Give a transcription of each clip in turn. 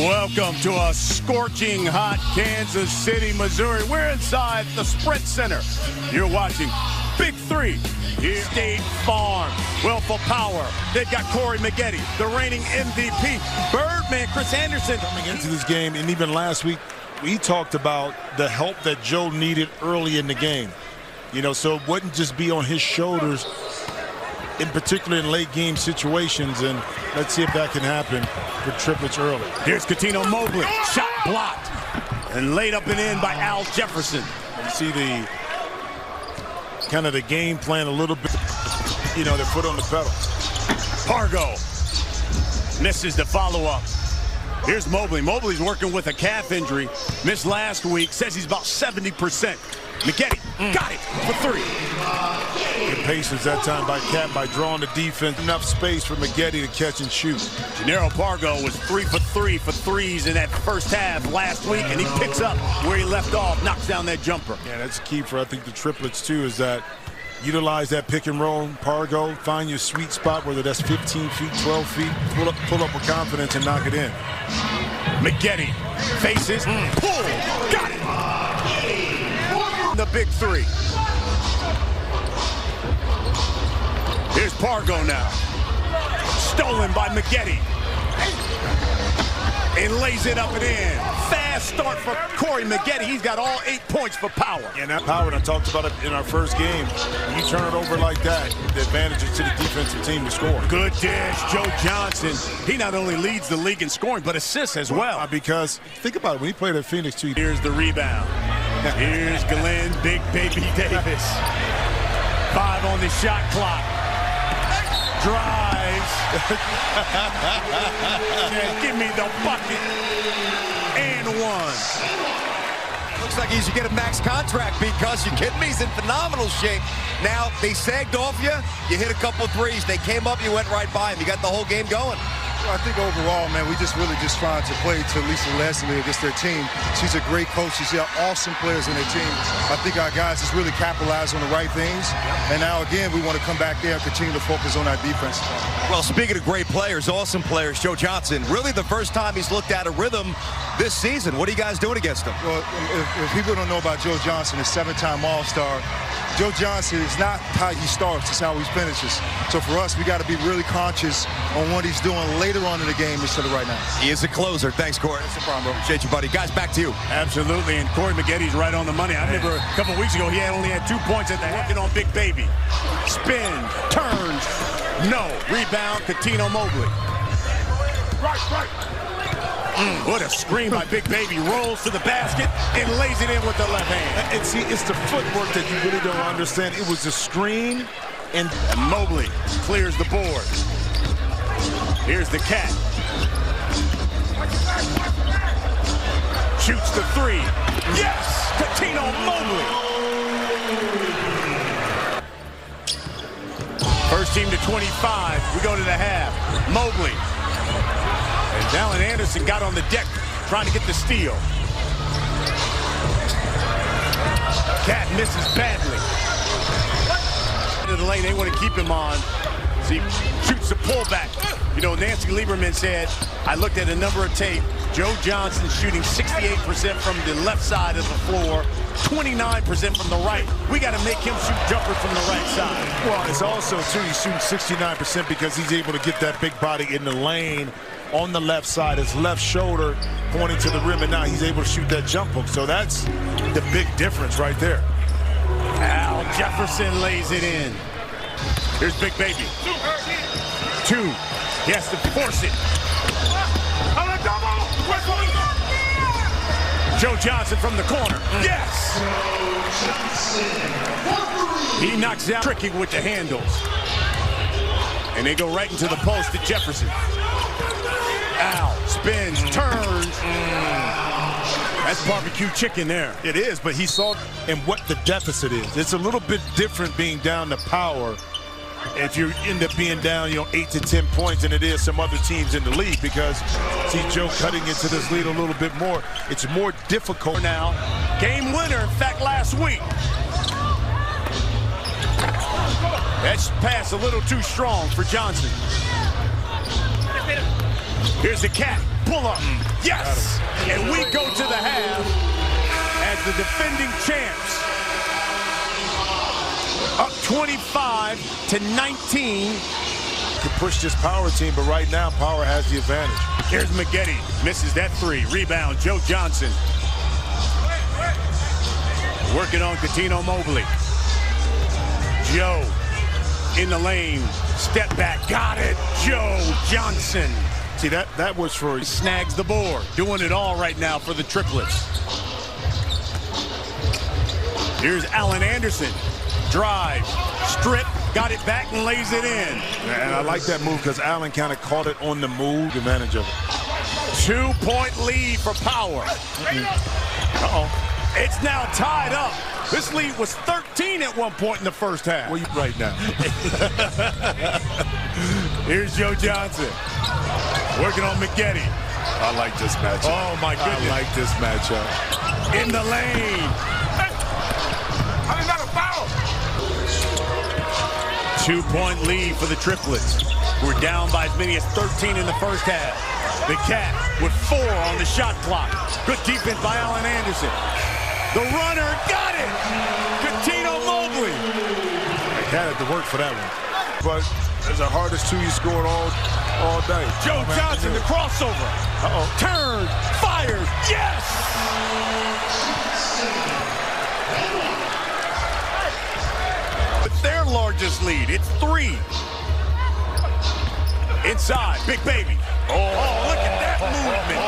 Welcome to a scorching hot Kansas City, Missouri. We're inside the Sprint Center. You're watching Big Three here at State Farm. Willful Power. They've got Corey Maggette, the reigning MVP. Birdman, Chris Anderson. Coming into this game, and even last week, we talked about the help that Joe needed early in the game. You know, so it wouldn't just be on his shoulders, in particular in late game situations, and let's see if that can happen with Triplets early. Here's Cuttino Mobley, shot blocked, and laid up and in by Al Jefferson. You see the kind of the game plan a little bit, you know, their foot on the pedal. Pargo misses the follow-up. Here's Mobley. Mobley's working with a calf injury. Missed last week, says he's about 70%. Maggette got it for three. Good patience that time by Cat by drawing the defense. Enough space for Maggette to catch and shoot. Gennaro Pargo was 3 for 3 for threes in that first half last week, and he picks up where he left off, knocks down that jumper. Yeah, that's key for, I think, the Triplets, too, is that utilize that pick and roll. Pargo, find your sweet spot, whether that's 15 feet, 12 feet, pull up with confidence and knock it in. Maggette faces, pull, got it. The Big Three. Here's Pargo now. Stolen by Maggette. And lays it up and in. Fast start for Corey Maggette. He's got all 8 points for Power. And that Power, and I talked about it in our first game. You turn it over like that, the advantage is to the defensive team to score. Good dish, Joe Johnson. He not only leads the league in scoring, but assists as well. Because, think about it, when he played at Phoenix, too. Here's the rebound. Here's Glenn Big Baby Davis. 5 on the shot clock. Drives. Give me the bucket. And one. Looks like he should get a max contract because, you kidding me? He's in phenomenal shape. Now, they sagged off you. You hit a couple threes. They came up. You went right by him. You got the whole game going. I think overall, man, we really trying to play to Lisa Leslie against their team. She's a great coach. She's got awesome players in their team. I think our guys just really capitalize on the right things. And now, again, we want to come back there and continue to focus on our defense. Well, speaking of great players, awesome players, Joe Johnson, really the first time he's looked at a rhythm this season. What are you guys doing against him? Well, if people don't know about Joe Johnson, a 7-time All-Star, Joe Johnson is not how he starts, it's how he finishes. So for us, we got to be really conscious on what he's doing later on in the game instead of right now. He is a closer. Thanks, Corey. That's no problem, bro. Appreciate you, buddy. Guys, back to you. Absolutely, and Corey Maggette's right on the money. I remember a couple weeks ago, he only had 2 points at the working on Big Baby. Spin, turns, no. Rebound, Cuttino Mobley. Right. What a screen by Big Baby. Rolls to the basket and lays it in with the left hand. And see, it's the footwork that you really don't understand. It was a screen, and Mobley clears the board. Here's the Cat. Shoots the three. Yes! Cuttino Mobley. First team to 25. We go to the half. Mobley. And Dallin Anderson got on the deck trying to get the steal. Cat misses badly. Into the lane, they want to keep him on. See, shoots a pullback. You know, Nancy Lieberman said, I looked at a number of tape. Joe Johnson shooting 68% from the left side of the floor, 29% from the right. We got to make him shoot jumpers from the right side. Well, it's also, too, he's shooting 69% because he's able to get that big body in the lane on the left side, his left shoulder pointing to the rim, and now he's able to shoot that jump hook. So that's the big difference right there. Al Jefferson lays it in. Here's Big Baby. 2. He has to force it. Joe Johnson from the corner. Yes! He knocks out Tricky with the handles. And they go right into the post to Jefferson. Al spins, turns. That's barbecue chicken there. It is, but he saw and what the deficit is. It's a little bit different being down to Power if you end up being down, 8 to 10 points than it is some other teams in the league, because see Joe cutting into this lead a little bit more. It's more difficult now. Game winner, in fact, last week. That's pass a little too strong for Johnson. Here's the cat. Pull up. Yes. And we go to the half as the defending champs. Up 25-19. To push this Power team, but right now Power has the advantage. Here's McGetty. Misses that three. Rebound, Joe Johnson. Working on Coutinho Mobley. Joe in the lane. Step back. Got it. Joe Johnson. See, that was for... Snags the board. Doing it all right now for the triplets. Here's Allen Anderson. Drive. Strip. Got it back and lays it in. And I like that move because Allen kind of caught it on the move. Advantage of it. 2-point lead for Power. Uh-oh. It's now tied up. This lead was 13 at one point in the first half. Well, you right now. Here's Joe Johnson. Working on McGetty. I like this matchup. Oh, my goodness. I like this matchup. In the lane. I did not a foul. 2-point lead for the triplets. We're down by as many as 13 in the first half. The Cat with 4 on the shot clock. Good defense by Allen Anderson. The runner got it. Coutinho Mobley. The Cat had to work for that one. But it's the hardest 2 you scored all day. Joe Johnson, the crossover. Turn, fires, yes! With their largest lead, it's 3. Inside, Big Baby. Oh, look at that movement.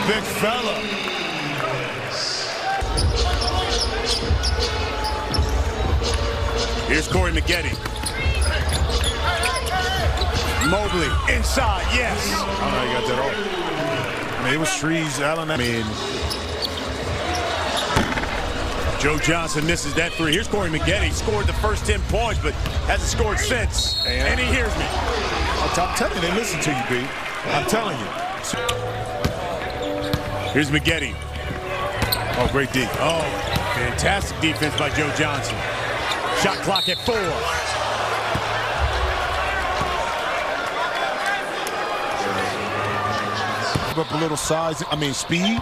Big fella. Here's Corey McGetty. Mobley, inside, yes. I don't know how you got that off. I mean, it was Shree's, Allen. I mean, Joe Johnson misses that 3. Here's Corey McGetty. Scored the first 10 points, but hasn't scored since. And he hears me. I'm telling you, they listen to you, B. I'm telling you. Here's McGetty. Oh, great D. Oh, fantastic defense by Joe Johnson. Shot clock at 4. Up a little size, speed,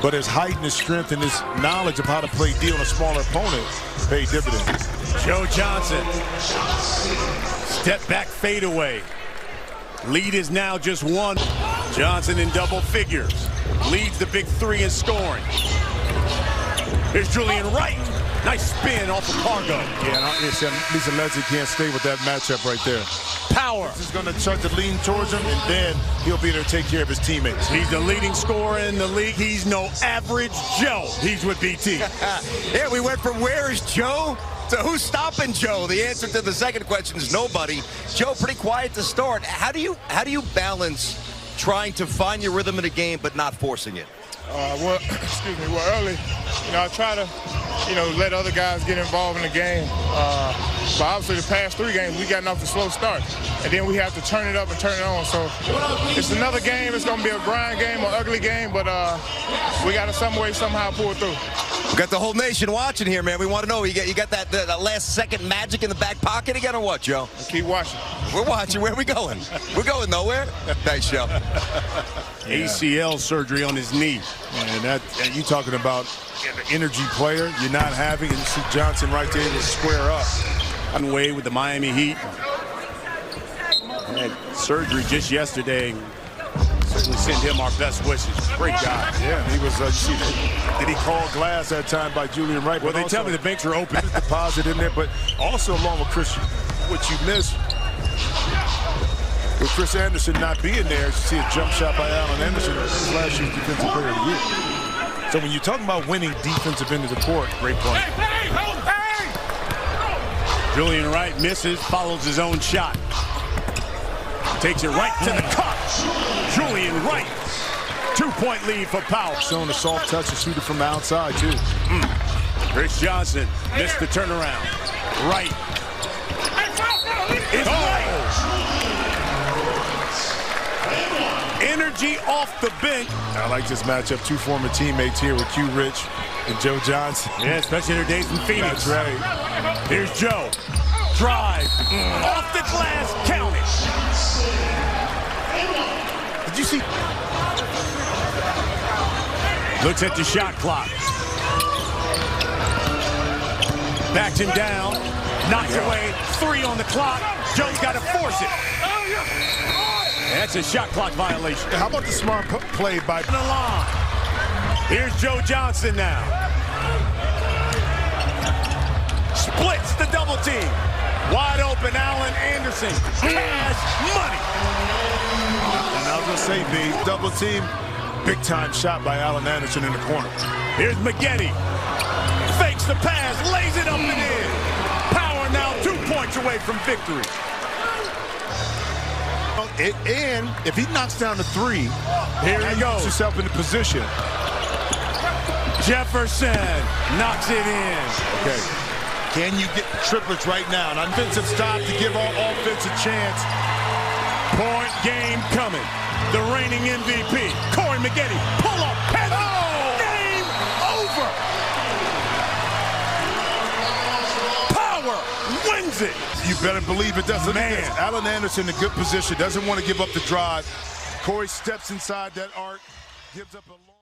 but his height and his strength and his knowledge of how to play D on a smaller opponent paid dividends. Joe Johnson. Step back fadeaway. Lead is now just 1. Johnson in double figures. Leads the big 3 in scoring. Here's Julian Wright. Nice spin off of Cargo. Yeah, Lisa Leslie can't stay with that matchup right there. Power. He's going to start to lean towards him, and then he'll be there to take care of his teammates. He's the leading scorer in the league. He's no average Joe. He's with BT. Yeah, we went from where is Joe to who's stopping Joe. The answer to the second question is nobody. Joe, pretty quiet to start. How do you balance trying to find your rhythm in a game but not forcing it? Well, early, I try to, let other guys get involved in the game. But obviously the past 3 games, we gotten off a slow start. And then we have to turn it up and turn it on. So it's another game. It's going to be a grind game, an ugly game, but we got to somehow pull it through. We got the whole nation watching here, man. We want to know, you got that last second magic in the back pocket again or what, Joe? Keep watching. We're watching. Where are we going? We're going nowhere. Nice show. ACL surgery on his knee. And you talking about an energy player you're not having, and you see Johnson right there to square up. Way with the Miami Heat. Had surgery just yesterday. Certainly send him our best wishes. Great guy. Yeah, he was, you see, did he call glass that time by Julian Wright? Well, they tell me the banks are open. Deposit in there, but also along with Chris, what you missed, with Chris Anderson not being there, you see a jump shot by Allen Anderson, last year's Defensive Player of the Year. So when you're talking about winning defensive end of the court, great play. Julian Wright misses, follows his own shot. Takes it right to the cup. Julian Wright. 2-point lead for Power. Showing a soft touch and shoot it from the outside, too. Chris Johnson missed the turnaround. Wright. It's Wright. Energy off the bench. I like this matchup. 2 former teammates here with Q Rich and Joe Johnson. Yeah, especially their days in Phoenix. That's right. Here's Joe. Drive. Off the glass. Count it. you see? Looks at the shot clock. Backs him down. Knocks away. 3 on the clock. Joe's got to force it. That's a shot clock violation. How about the smart play by the line? Here's Joe Johnson now. Splits the double team. Wide open, Allen Anderson. Cash money. And I was going to say, B, double team. Big time shot by Allen Anderson in the corner. Here's McGetty. Fakes the pass, lays it up and in. Power now 2 points away from victory. And if he knocks down the 3, here he goes. Puts yourself in the position. Jefferson knocks it in. Okay. Can you get the triplets right now? An offensive stop to give our offense a chance. Point game coming. The reigning MVP, Corey McGetty. Pull up. Game over. Power wins it. You better believe it does. Man. Allen Anderson in a good position. Doesn't want to give up the drive. Corey steps inside that arc. Gives up a